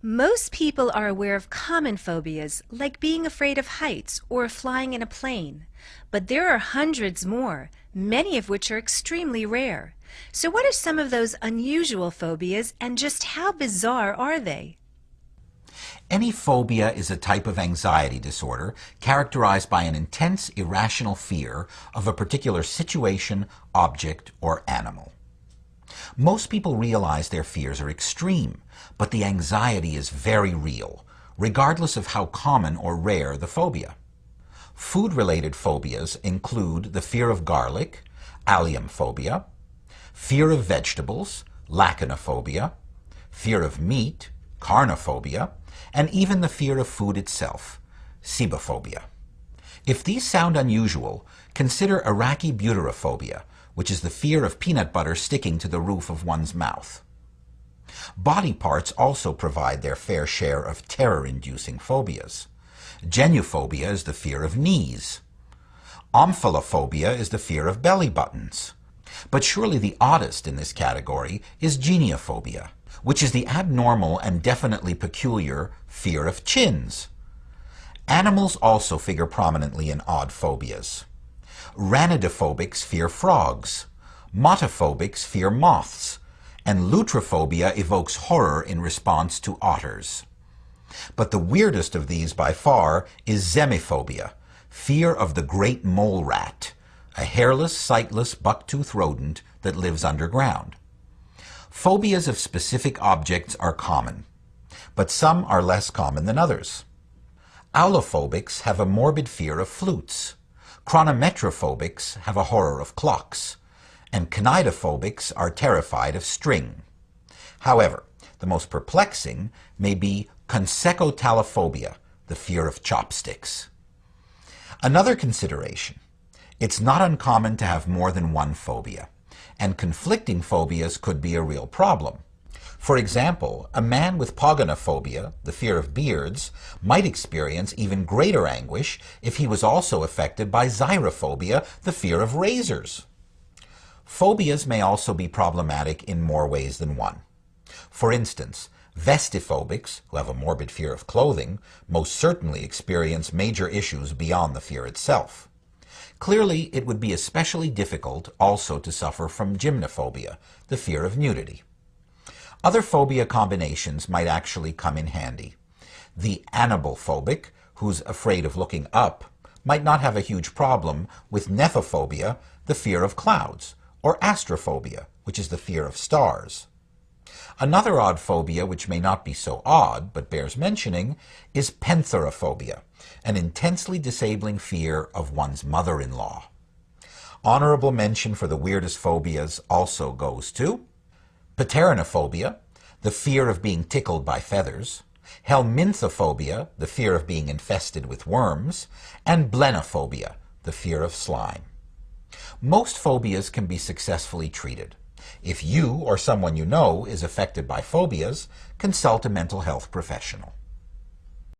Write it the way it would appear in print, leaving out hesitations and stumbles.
Most people are aware of common phobias, like being afraid of heights or flying in a plane. But there are hundreds more, many of which are extremely rare. So what are some of those unusual phobias, and just how bizarre are they? Any phobia is a type of anxiety disorder characterized by an intense, irrational fear of a particular situation, object, or animal. Most people realize their fears are extreme, but the anxiety is very real, regardless of how common or rare the phobia. Food-related phobias include the fear of garlic, alliumphobia, fear of vegetables, lachanophobia, fear of meat, carnophobia, and even the fear of food itself, sebophobia. If these sound unusual, consider Arachibutyrophobia, which is the fear of peanut butter sticking to the roof of one's mouth. Body parts also provide their fair share of terror-inducing phobias. Geniophobia is the fear of knees. Omphalophobia is the fear of belly buttons. But surely the oddest in this category is geniophobia, which is the abnormal and definitely peculiar fear of chins. Animals also figure prominently in odd phobias. Ranidophobics fear frogs, motophobics fear moths, and lutrophobia evokes horror in response to otters. But the weirdest of these by far is zemophobia, fear of the great mole rat, a hairless, sightless, buck-toothed rodent that lives underground. Phobias of specific objects are common, but some are less common than others. Allophobics have a morbid fear of flutes. Chronometrophobics have a horror of clocks, and kinetophobics are terrified of string. However, the most perplexing may be consecotalophobia, the fear of chopsticks. Another consideration: it's not uncommon to have more than one phobia, and conflicting phobias could be a real problem. For example, a man with pogonophobia, the fear of beards, might experience even greater anguish if he was also affected by xyrophobia, the fear of razors. Phobias may also be problematic in more ways than one. For instance, Vestiphobics, who have a morbid fear of clothing, most certainly experience major issues beyond the fear itself. Clearly, it would be especially difficult also to suffer from gymnophobia, the fear of nudity. Other phobia combinations might actually come in handy. The anablephobic, who's afraid of looking up, might not have a huge problem with Nepophobia, the fear of clouds, or astrophobia, which is the fear of stars. Another odd phobia, which may not be so odd, but bears mentioning, is penthorophobia, an intensely disabling fear of one's mother-in-law. Honorable mention for the weirdest phobias also goes to Pteronophobia, the fear of being tickled by feathers, Helminthophobia, the fear of being infested with worms, and Blenophobia, the fear of slime. Most phobias can be successfully treated. If you or someone you know is affected by phobias, consult a mental health professional.